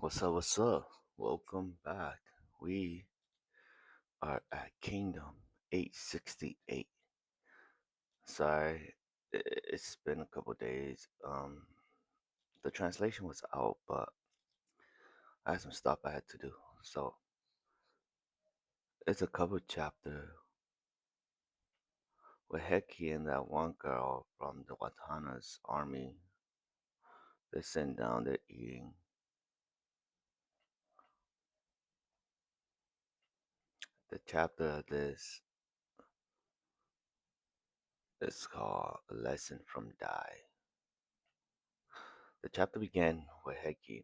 What's up? What's up? Welcome back. We are at Kingdom 868. Sorry, it's been a couple days. The translation was out, but I had some stuff I had to do. So it's a cover chapter with Heki and that one girl from the Watana's army. They're sitting down, they're eating. The chapter of this is called A Lesson from Dai. The chapter began with Heki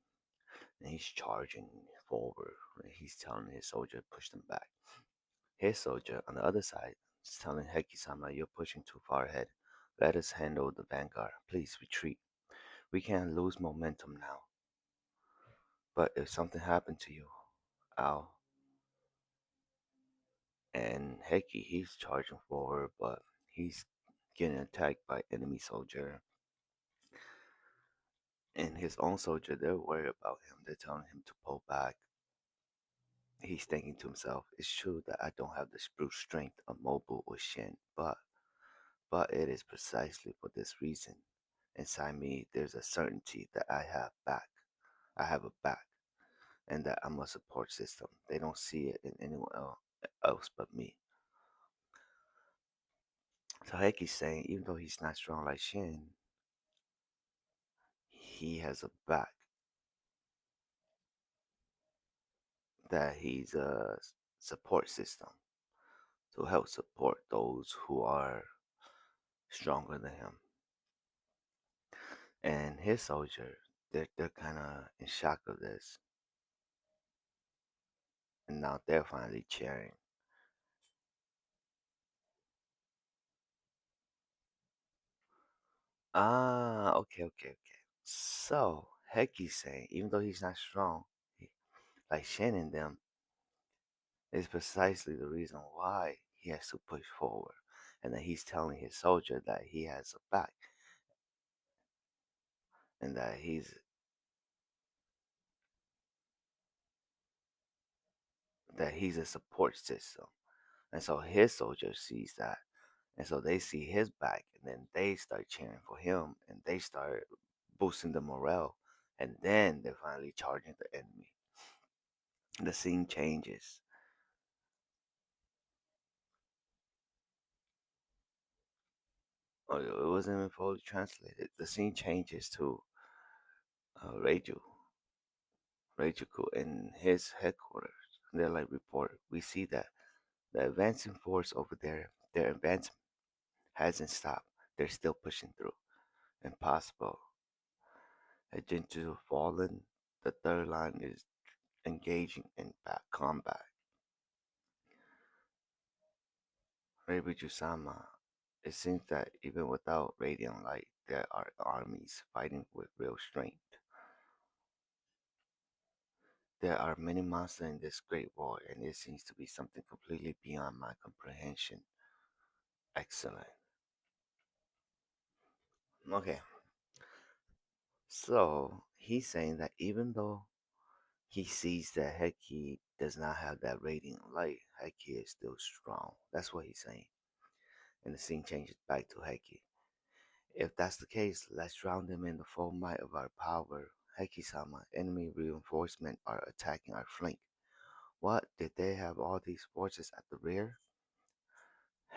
and he's charging forward. He's telling his soldier to push them back. His soldier on the other side is telling Heki-sama, "You're pushing too far ahead. Let us handle the vanguard. Please retreat. We can't lose momentum now. But if something happened to you, Al." And Heki, he's charging forward, but he's getting attacked by enemy soldier. And his own soldier, they're worried about him. They're telling him to pull back. He's thinking to himself, "It's true that I don't have the brute strength of Mobu or Shin, but it is precisely for this reason. Inside me, there's a certainty that I have back. I have a back, and that I'm a support system. They don't see it in anyone else but me." So Heiki's saying, even though he's not strong like Shin, he has a back, that he's a support system to help support those who are stronger than him. And his soldier, they're kind of in shock of this, and now they're finally cheering. Ah, okay, okay, okay. So Heki's saying, even though he's not strong, like Shen and them, is precisely the reason why he has to push forward, and that he's telling his soldier that he has a back, and that he's a support system. And so his soldier sees that, and so they see his back, and then they start cheering for him, and they start boosting the morale, and then they're finally charging the enemy. The scene changes. It wasn't even fully translated. The scene changes to Reiju, Reijuku in his headquarters. They're like, "Report, we see that the advancing force over there, their advancement hasn't stopped. They're still pushing through. Impossible. Jinju fallen. The third line is engaging in combat. Reiju-sama, it seems that even without radiant light, there are armies fighting with real strength. There are many monsters in this great war, and it seems to be something completely beyond my comprehension." Excellent. Okay, so he's saying that even though he sees that Heki does not have that radiant light, Heki is still strong. That's what he's saying. And the scene changes back to Heki. "If that's the case, let's drown them in the full might of our power. Heki-sama, enemy reinforcements are attacking our flank. What? Did they have all these forces at the rear?"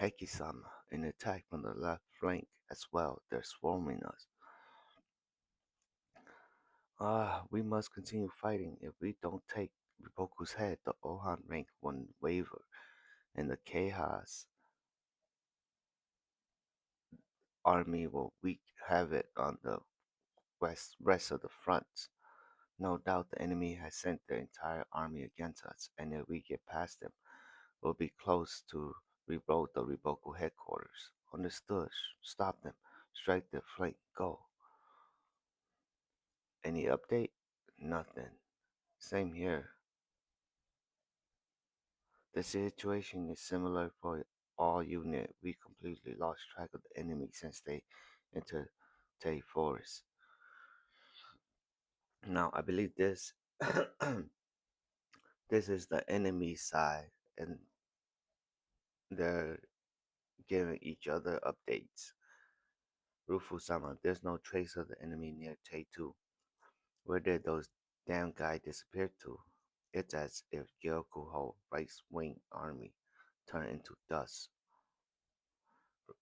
"Heki-sama, an attack from the left flank as well. They're swarming us." "Ah, we must continue fighting. If we don't take Riboku's head, the Ohan rank won't waver, and the Keiha's army will wreak havoc on the rest of the fronts. No doubt the enemy has sent their entire army against us, and if we get past them, we'll be close to rebuild the Riboku headquarters." "Understood. Stop them. Strike their flank. Go." "Any update?" "Nothing. Same here. The situation is similar for all unit. We completely lost track of the enemy since they entered Tay Forest. Now, I believe this This is the enemy side, and they're giving each other updates. Rufusama, there's no trace of the enemy near Tay2. Where did those damn guys disappear to? It's as if Gyokuho right-wing army turned into dust.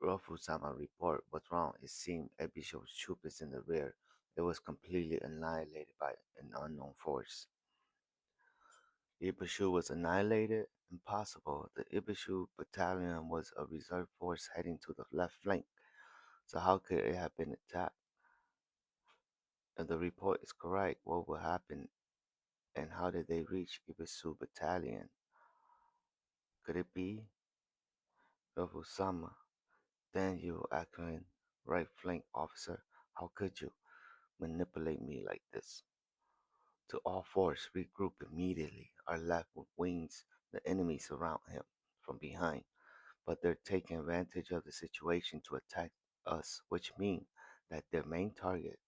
Rofusama report, what's wrong? It seemed Ebisho's troop is in the rear. It was completely annihilated by an unknown force. Ibishu was annihilated? Impossible. The Ibishu battalion was a reserve force heading to the left flank. So how could it have been attacked? If the report is correct, what will happen and how did they reach Ibisu battalion? Could it be Rofusama? Then you, Akron, right flank officer, how could you manipulate me like this? To all force, regroup immediately. Our left wings, the enemy surround him from behind, but they're taking advantage of the situation to attack us, which means that their main target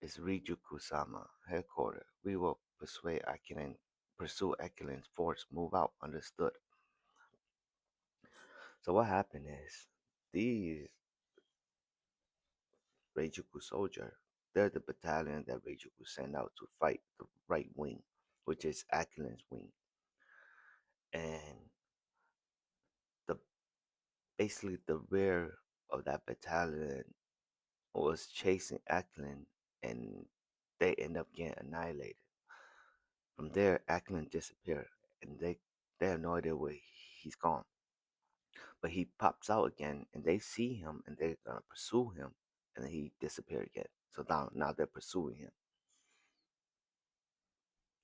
is Rijuku-sama headquarters. We will persuade Akinen, pursue Akilin's force, move out. Understood. So what happened is these Reijuku soldier, they're the battalion that Reijuku sent out to fight the right wing, which is Akilin's wing. And the basically the rear of that battalion was chasing Akilin and they end up getting annihilated. From there, Akilin disappeared and they have no idea where he's gone. But he pops out again and they see him and they're gonna pursue him and then he disappeared again. So now they're pursuing him.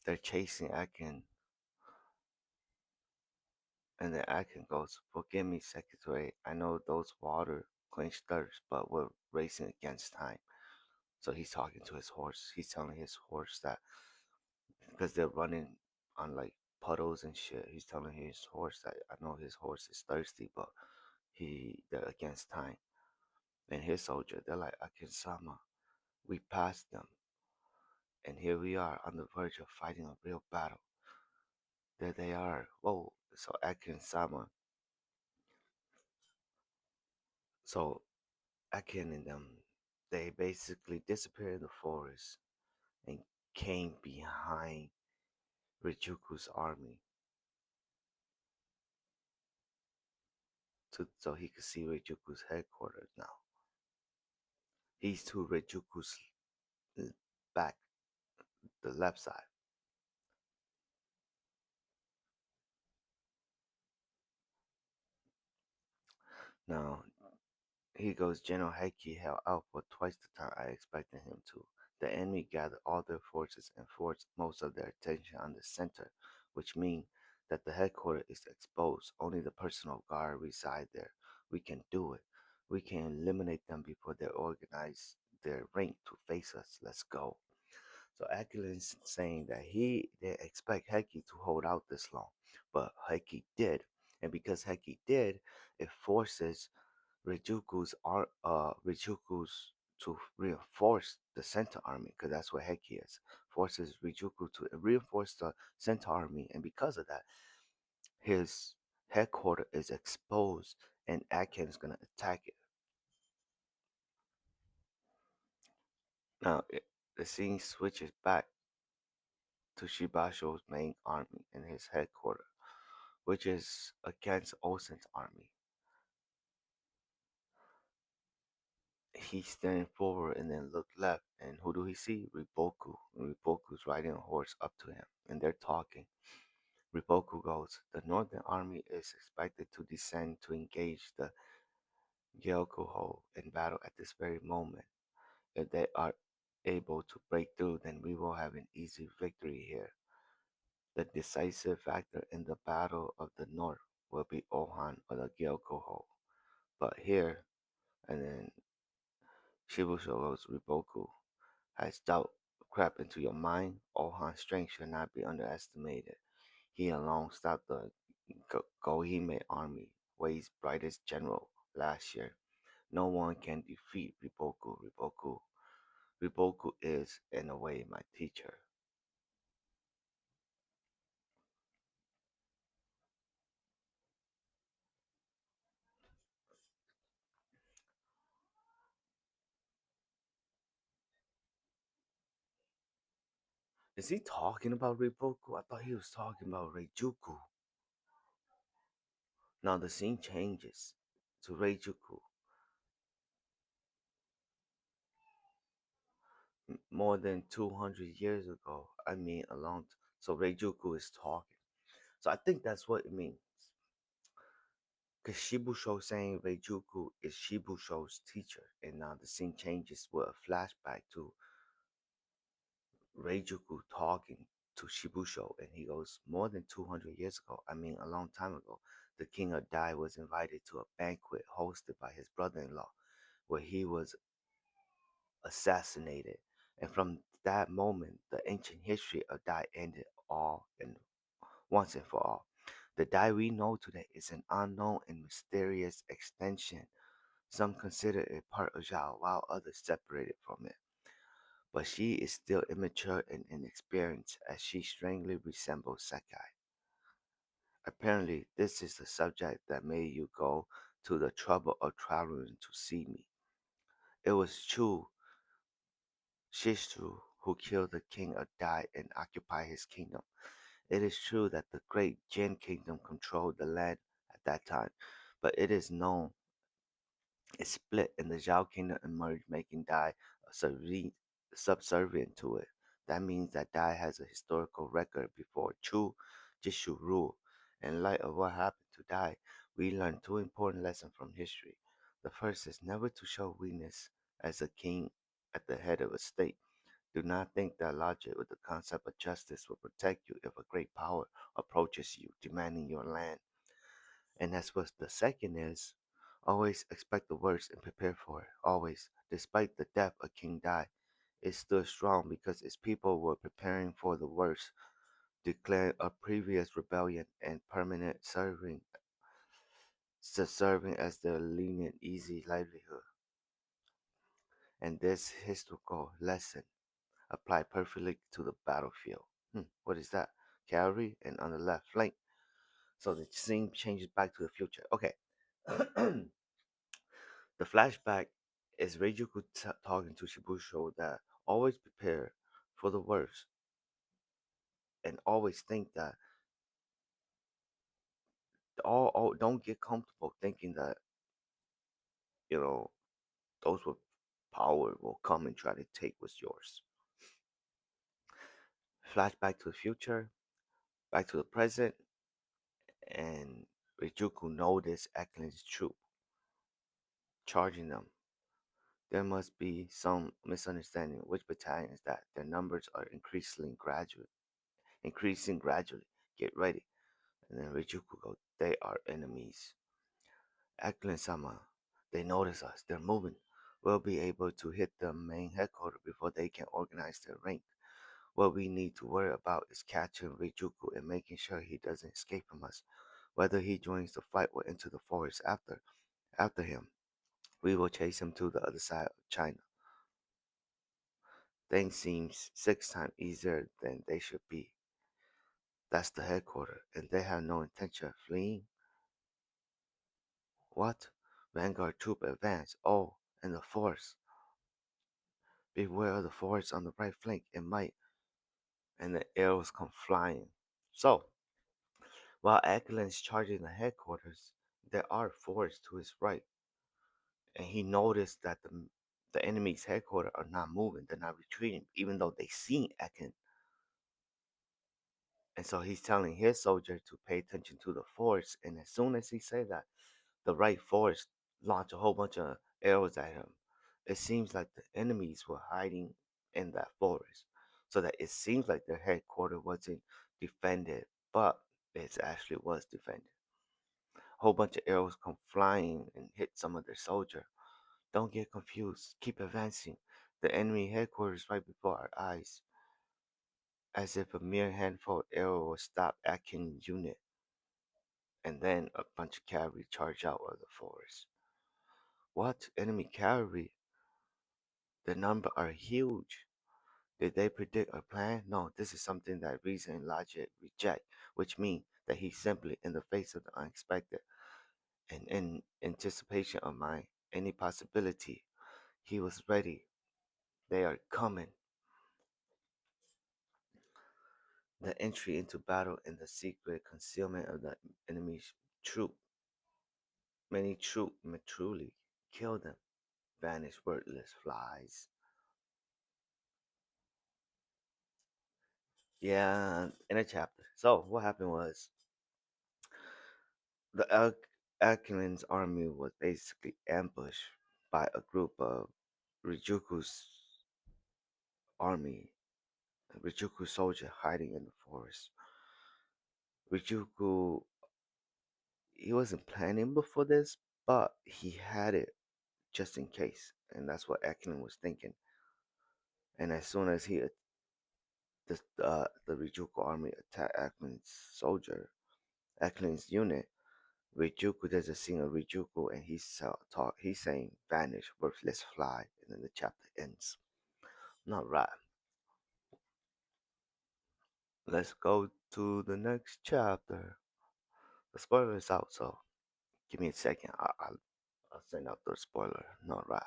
They're chasing Akin and then Akin goes, forgive me, Secretary. I know those water quench thirst, but we're racing against time. So he's talking to his horse. He's telling his horse that because they're running on like puddles and shit. He's telling his horse that I know his horse is thirsty, but they're against time. And his soldier, they're like Akin Sama. We passed them, and here we are on the verge of fighting a real battle. There they are. Whoa! So Akin Sama. So Akin and them, they basically disappeared in the forest and came behind Rijuku's army so he could see Rijuku's headquarters now. He's to Rijuku's back, the left side. Now, he goes, General Heike held out for twice the time I expected him to. The enemy gathered all their forces and forced most of their attention on the center, which means that the headquarters is exposed. Only the personal guard reside there. We can do it. We can eliminate them before they organize their rank to face us. Let's go. So Aquilin's saying that he didn't expect Heki to hold out this long, but Heki did. And because Heki did, it forces Rijuku's to reinforce the Center Army, because that's what Heki is. Forces Rijuku to reinforce the Center Army, and because of that, his headquarters is exposed, and Akin's gonna attack it. Now, the scene switches back to Shibasho's main army and his headquarters, which is against Osen's army. He's standing forward and then look left, and who do he see? Riboku. And Riboku's riding a horse up to him, and they're talking. Riboku goes, the Northern Army is expected to descend to engage the Gyokuho in battle at this very moment. If they are able to break through, then we will have an easy victory here. The decisive factor in the Battle of the North will be Ohan or the Gyokuho. But here, and then Shibusho's Riboku has doubt crept into your mind. Ohan's strength should not be underestimated. He alone stopped the Gohime army, Wei's brightest general, last year. No one can defeat Riboku. Riboku is, in a way, my teacher. Is he talking about Riboku? I thought he was talking about Reijuku. Now the scene changes to Reijuku more than 200 years ago. I mean, a long so Reijuku is talking. So I think that's what it means. Because Shibusho saying Reijuku is Shibusho's teacher. And now the scene changes with a flashback to Reijuku talking to Shibusho. And he goes, more than 200 years ago, I mean, a long time ago, the king of Dai was invited to a banquet hosted by his brother in law, where he was assassinated. And from that moment, the ancient history of Dai ended all and once and for all. The Dai we know today is an unknown and mysterious extension. Some consider it part of Zhao, while others separate it from it. But she is still immature and inexperienced, as she strangely resembles Sekai. Apparently, this is the subject that made you go to the trouble of traveling to see me. It was Chu Shistru who killed the king of Dai and occupied his kingdom. It is true that the great Jin kingdom controlled the land at that time, but it is known it split and the Zhao kingdom emerged, making Dai subservient to it. That means that Dai has a historical record before Chu Jishu ruled. In light of what happened to Dai, we learn two important lessons from history. The first is never to show weakness as a king at the head of a state. Do not think that logic with the concept of justice will protect you if a great power approaches you, demanding your land. And that's what the second is. Always expect the worst and prepare for it. Always. Despite the death of King Dai, it stood strong because its people were preparing for the worst, declaring a previous rebellion and permanent serving as their lenient, easy livelihood. And this historical lesson applied perfectly to the battlefield. What is that? Cavalry and on the left flank. So the scene changes back to the future. Okay. The flashback is Reijuku talking to Shibusho that always prepare for the worst and always think that all don't get comfortable thinking that you know those with power will come and try to take what's yours. Flashback to the future, back to the present, and Reijuku noticed Eklund's troop charging them. There must be some misunderstanding which battalion is that. Their numbers are increasing gradually. Get ready. And then Rijuku goes, they are enemies. Eklund-sama, they notice us. They're moving. We'll be able to hit the main headquarters before they can organize their rank. What we need to worry about is catching Rijuku and making sure he doesn't escape from us. Whether he joins the fight or into the forest after him, we will chase him to the other side of China. Things seem 6 times easier than they should be. That's the headquarters, and they have no intention of fleeing. What? Vanguard troop advance. Oh, and the force. Beware of the force on the right flank. It might. And the arrows come flying. So, while Ackland's charging the headquarters, there are forts to his right. And he noticed that the enemy's headquarters are not moving. They're not retreating, even though they see Ackland. And so he's telling his soldier to pay attention to the force. And as soon as he say that, the right force launch a whole bunch of arrows at him. It seems like the enemies were hiding in that forest, so that it seems like their headquarters wasn't defended, but it actually was defended. A whole bunch of arrows come flying and hit some of their soldier. Don't get confused. Keep advancing. The enemy headquarters right before our eyes, as if a mere handful of arrows would stop Atkins' unit, and then a bunch of cavalry charge out of the forest. What? Enemy cavalry? The number are huge. Did they predict our plan? No, this is something that reason and logic reject, which means that he's simply in the face of the unexpected and in anticipation of my any possibility. He was ready. They are coming. the entry into battle and the secret concealment of the enemy's troop. Many troop may truly kill them, vanish wordless flies. Yeah, in a chapter. So what happened was the Akin's army was basically ambushed by a group of Rijuku's army, Rijuku soldier hiding in the forest. Rijuku, he wasn't planning before this, but he had it just in case, and that's what Akin was thinking. And as soon as the Rijuku army attacked Akin's soldier, Akin's unit, Rijuku, there's a scene of Rijuku, and he's saying, "Vanish, worthless fly," and then the chapter ends. Not right. Let's go to the next chapter. The spoiler is out, so give me a second. I'll send out the spoiler. Not right.